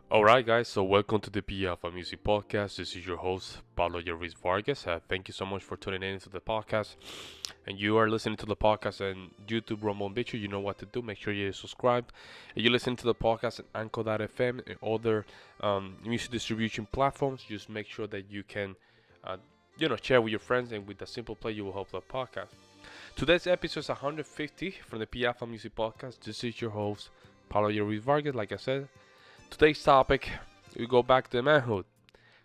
Alright, guys, so welcome to the P Alpha Music Podcast. This is your host, Pablo Ruiz Vargas. Thank you so much for tuning in to the podcast. And you are listening to the podcast on YouTube, Rumble, and Bitcher. You know what to do. Make sure you subscribe. And you listen to the podcast on Anchor.fm and other music distribution platforms. Just make sure that you can, share with your friends. And with a simple play, you will help the podcast. Today's episode is 150 from the P Alpha Music Podcast. This is your host, Pablo Ruiz Vargas, like I said. Today's topic, we go back to manhood.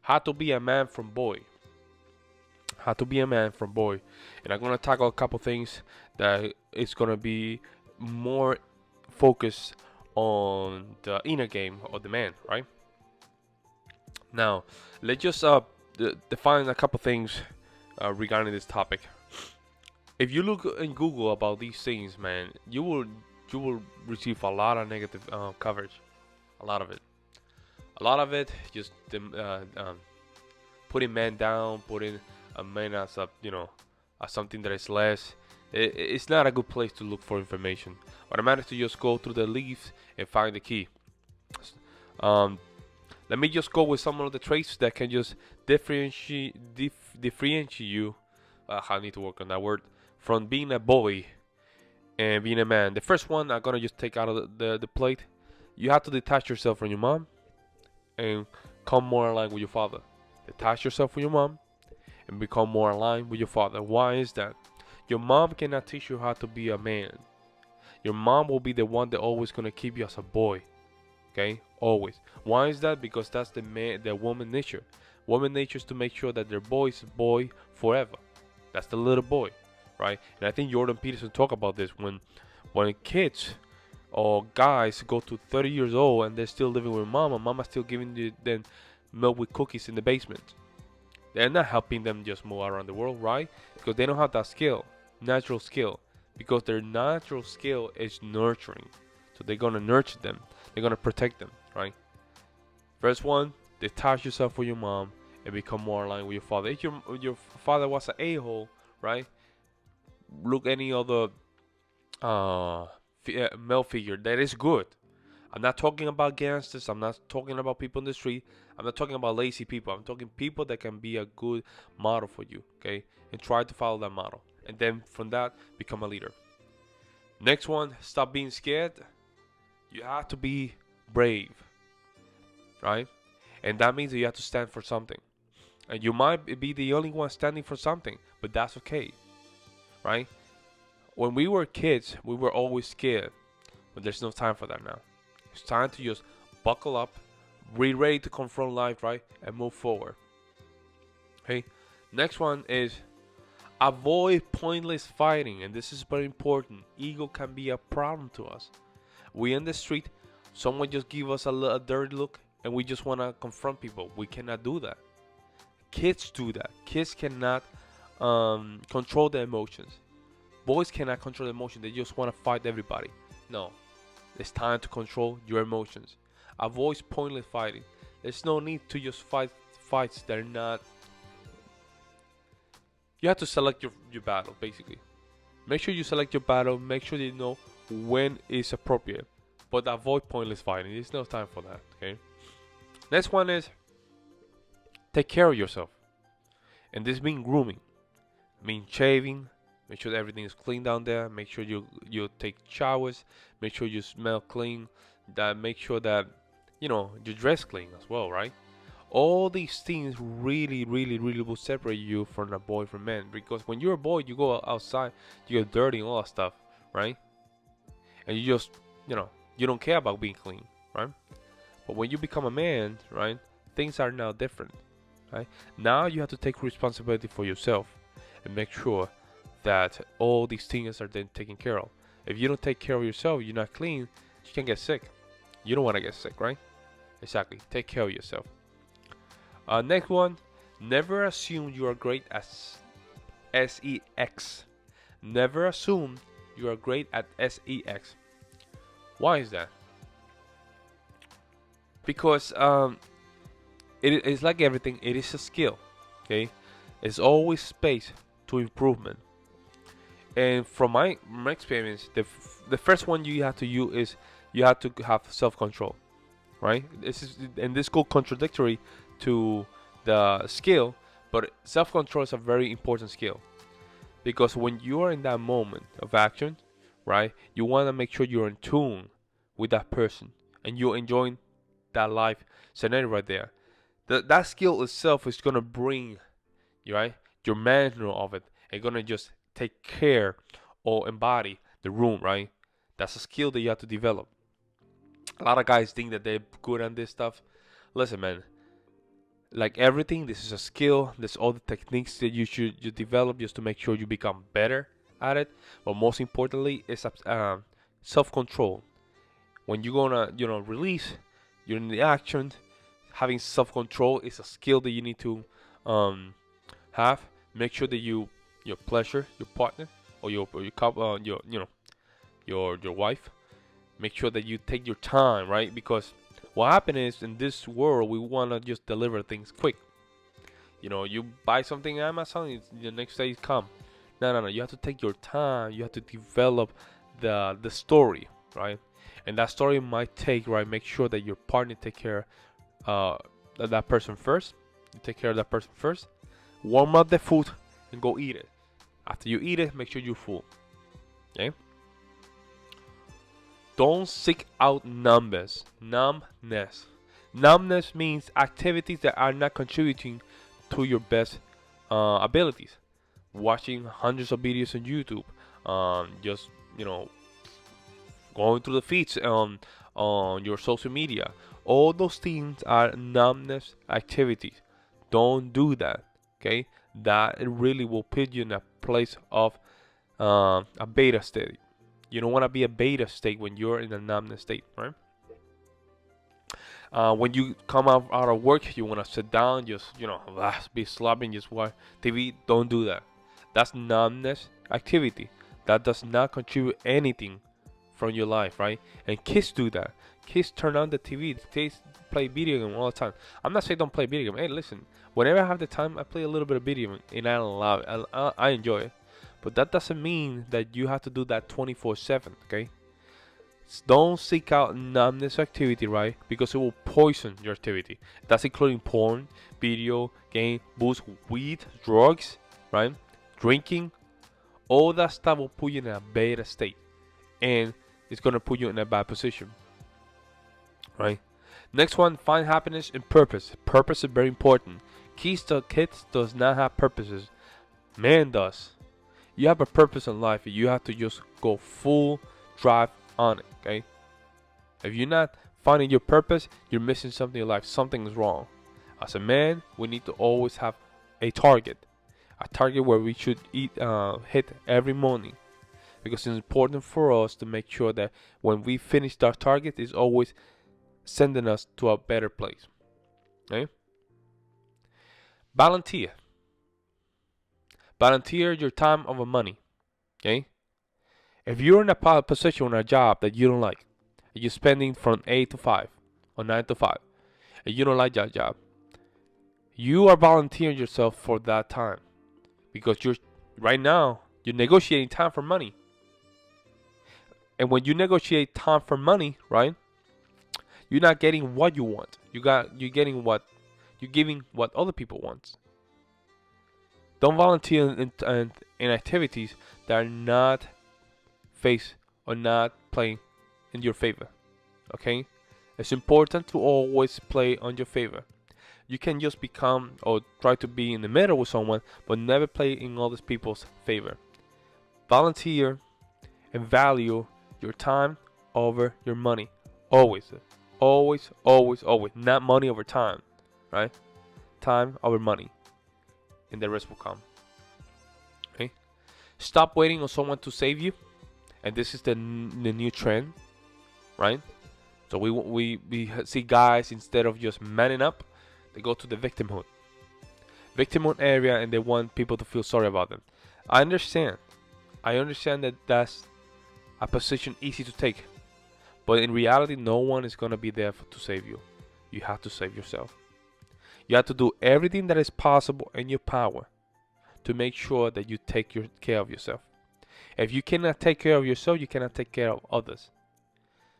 How to be a man from boy. How to be a man from boy. And I'm going to tackle a couple things that it's going to be more focused on the inner game of the man, right? Now, let's just define a couple things regarding this topic. If you look in Google about these things, man, you will receive a lot of negative coverage. A lot of it just putting men down, putting a man as as something that is less. It's not a good place to look for information. But I managed to just go through the leaves and find the key. Let me just go with some of the traits that can just differentiate you. I need to work on that word, from being a boy and being a man. The first one I'm gonna just take out of the plate. You have to detach yourself from your mom and come more aligned with your father. Detach yourself from your mom and become more aligned with your father. Why is that? Your mom cannot teach you how to be a man. Your mom will be the one that always gonna keep you as a boy. Okay? Always. Why is that? Because that's the woman nature. Woman nature is to make sure that their boy is boy forever. That's the little boy, right? And I think Jordan Peterson talked about this when kids or guys go to 30 years old and they're still living with mama. Mama's still giving them milk with cookies in the basement. They're not helping them just move around the world, right? Because they don't have that skill, natural skill. Because their natural skill is nurturing. So they're going to nurture them. They're going to protect them, right? First one, detach yourself from your mom and become more aligned with your father. If your father was an a-hole, right? Look any other male figure that is good. I'm not talking about gangsters. I'm not talking about people in the street. I'm not talking about lazy people. I'm talking people that can be a good model for you, okay? And try to follow that model. And then from that, become a leader. Next one, stop being scared. You have to be brave, right? And that means that you have to stand for something. And you might be the only one standing for something, but that's okay, right? When we were kids, we were always scared, but there's no time for that now. It's time to just buckle up, be ready to confront life, right, and move forward. Okay, next one is avoid pointless fighting, and this is very important. Ego can be a problem to us. We in the street, someone just give us a dirty look, and we just want to confront people. We cannot do that. Kids do that. Kids cannot control their emotions. Boys cannot control emotions. They just want to fight everybody. No. It's time to control your emotions. Avoid pointless fighting. There's no need to just fight fights that are not... You have to select your battle, basically. Make sure you select your battle. Make sure you know when it's appropriate. But avoid pointless fighting. There's no time for that, okay? Next one is take care of yourself. And this means grooming. Means shaving. Make sure that everything is clean down there. Make sure you take showers. Make sure you smell clean. Make sure that you dress clean as well, right? All these things really will separate you from a boy from man. Because when you're a boy, you go outside, you get dirty and all that stuff, right? And you just you don't care about being clean, right? But when you become a man, right, things are now different, right? Now you have to take responsibility for yourself and make sure that all these things are then taken care of. If you don't take care of yourself, you're not clean, you can get sick. You don't want to get sick, right? Exactly. Take care of yourself. Next one, never assume you are great as sex. Never assume you are great at sex. Why is that? Because it's like everything. It is a skill. Okay, there's always space to improvement. And from my experience, the first one you have to use is you have to have self-control, right? This goes contradictory to the skill, but self-control is a very important skill, because when you are in that moment of action, right, you want to make sure you're in tune with that person and you're enjoying that life scenario right there. That skill itself is gonna bring you, right, your manual of it, and gonna just take care or embody the room, right? That's a skill that you have to develop. A lot of guys think that they're good at this stuff. Listen, man, like everything, this is a skill. There's all the techniques that you develop just to make sure you become better at it. But most importantly, it's self-control. When you're gonna, release, you're in the action. Having self-control is a skill that you need to have. Make sure that your pleasure, your partner, or your couple, your wife. Make sure that you take your time, right? Because what happens is, in this world, we wanna just deliver things quick. You buy something on Amazon, the next day it come. No. You have to take your time. You have to develop the story, right? And that story might take, right? Make sure that your partner take care that person first. You take care of that person first. Warm up the food and go eat it. After you eat it, make sure you're full. Okay. Don't seek out numbness. Numbness means activities that are not contributing to your best abilities. Watching hundreds of videos on YouTube, just going through the feeds on your social media. All those things are numbness activities. Don't do that. Okay, that really will put you in a place of a beta state. You don't want to be a beta state when you're in a numbness state, right? When you come out of work, you want to sit down, just be slobbing, just watch TV. Don't do that. That's numbness activity. That does not contribute anything from your life, right? And kids do that. Kids turn on the TV. Kids play video game all the time. I'm not saying don't play video game. Hey, listen. Whenever I have the time, I play a little bit of video game, and I love it. I enjoy it. But that doesn't mean that you have to do that 24/7. Okay? Don't seek out numbness activity, right? Because it will poison your activity. That's including porn, video, game, booze, weed, drugs, right? Drinking. All that stuff will put you in a beta state, and it's gonna put you in a bad position, right? Next one, find happiness in purpose. Purpose is very important. Kids does not have purposes. Man does. You have a purpose in life. You have to just go full drive on it, okay? If you're not finding your purpose, you're missing something in life. Something is wrong. As a man, we need to always have a target where we should hit every morning, because it's important for us to make sure that when we finish that target, it's always sending us to a better place. Okay? Volunteer your time over money. Okay? If you're in a position or a job that you don't like, and you're spending from 8 to 5 or 9 to 5, and you don't like that job, you are volunteering yourself for that time, because you're negotiating time for money. And when you negotiate time for money, right, you're not getting what you want. You're giving what other people want. Don't volunteer in activities that are not face or not playing in your favor. Okay? It's important to always play on your favor. You can just become or try to be in the middle with someone, but never play in other people's favor. Volunteer and value your time over your money. Always. Always, always, always. Not money over time. Right? Time over money. And the rest will come. Okay? Stop waiting on someone to save you. And this is the new trend. Right? So we see guys, instead of just manning up, they go to the victimhood area, and they want people to feel sorry about them. I understand that that's a position easy to take, but in reality, no one is going to be there to save you. You have to save yourself. You have to do everything that is possible in your power to make sure that you take care of yourself. If you cannot take care of yourself, you cannot take care of others.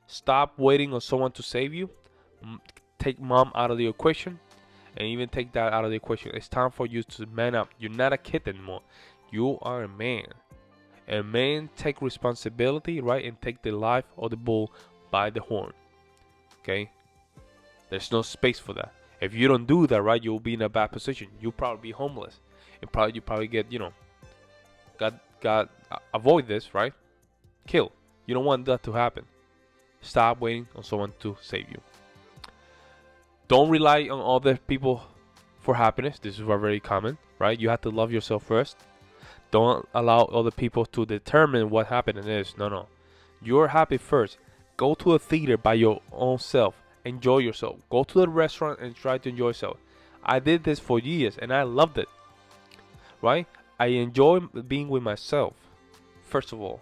Stop waiting on someone to save you. Take mom out of the equation, and even take that out of the equation. It's time for you to man up. You're not a kid anymore. You are a man. And men take responsibility, right, and take the life of the bull by the horn. Okay? There's no space for that. If you don't do that, right, you'll be in a bad position. You'll probably be homeless. And you probably get, avoid this, right? Kill. You don't want that to happen. Stop waiting on someone to save you. Don't rely on other people for happiness. This is very common, right? You have to love yourself first. Don't allow other people to determine what happiness is. No. You're happy first. Go to a theater by your own self. Enjoy yourself. Go to the restaurant and try to enjoy yourself. I did this for years and I loved it. Right? I enjoy being with myself. First of all,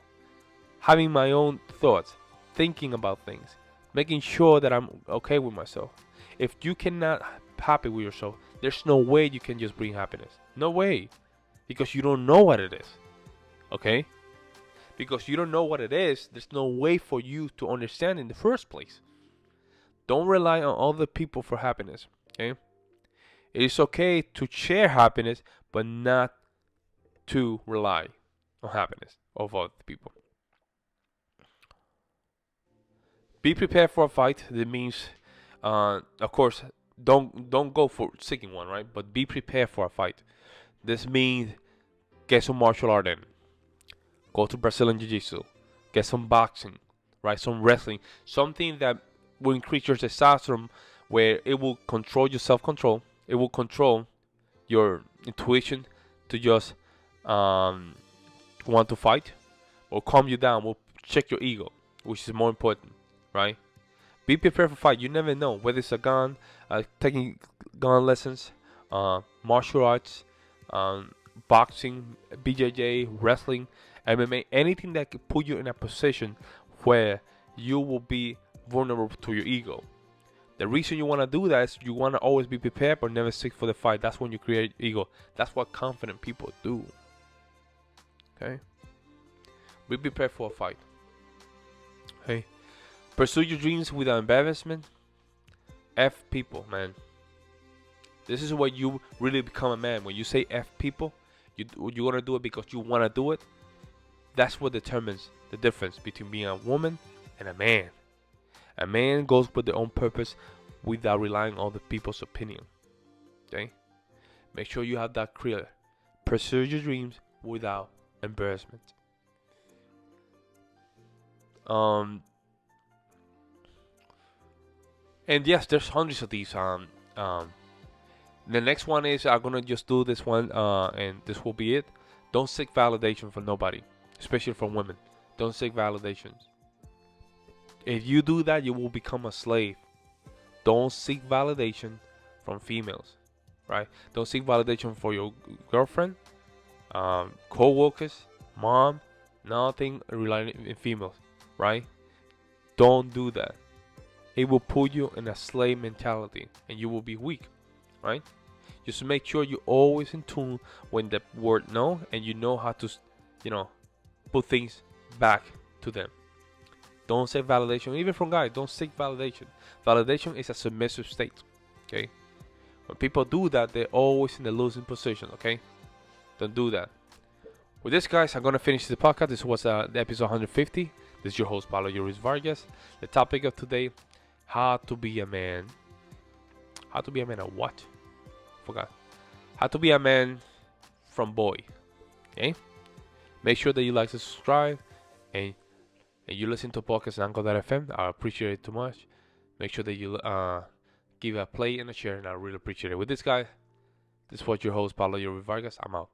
having my own thoughts, thinking about things, making sure that I'm okay with myself. If you cannot be happy with yourself, there's no way you can just bring happiness. No way. Because you don't know what it is. Okay? Because you don't know what it is, there's no way for you to understand in the first place. Don't rely on other people for happiness. Okay? It is okay to share happiness, but not to rely on happiness of other people. Be prepared for a fight. That means, of course, don't go for seeking one, right? But be prepared for a fight. This means get some martial art in. Go to Brazilian Jiu-Jitsu. Get some boxing, right? Some wrestling. Something that will increase your testosterone, where it will control your self-control. It will control your intuition to just want to fight, or calm you down. Will check your ego, which is more important, right? Be prepared for fight. You never know whether it's a gun, taking gun lessons, martial arts, boxing, BJJ, wrestling, MMA, anything that could put you in a position where you will be vulnerable to your ego. The reason you want to do that is you want to always be prepared but never seek for the fight. That's when you create ego. That's what confident people do. Okay? Be prepared for a fight. Okay? Pursue your dreams without embarrassment. F people, man. This is where you really become a man. When you say F people, you're going to do it because you want to do it. That's what determines the difference between being a woman and a man. A man goes with their own purpose without relying on other people's opinion. Okay? Make sure you have that clear. Pursue your dreams without embarrassment. And yes, there's hundreds of these. The next one is I'm gonna just do this one, and this will be it. Don't seek validation from nobody, especially from women. Don't seek validations. If you do that, you will become a slave. Don't seek validation from females, right? Don't seek validation for your girlfriend, co-workers, mom. Nothing relying on females, right? Don't do that. It will put you in a slave mentality, and you will be weak, right? Just make sure you're always in tune when the word no, and you know how to, put things back to them. Don't seek validation, even from guys. Don't seek validation. Validation is a submissive state. Okay. When people do that, they're always in the losing position. Okay. Don't do that. With this, guys, I'm gonna finish the podcast. This was the episode 150. This is your host, Pablo Ruiz Vargas. The topic of today: how to be a man. How to be a man of what? Forgot. How to be a man from boy. Okay. Make sure that you like to subscribe and you listen to podcasts on Anchor.fm. I appreciate it too much. Make sure that you give a play and a share, and I really appreciate it. With this guy, this was your host, Pablo Ruiz Vargas. I'm out.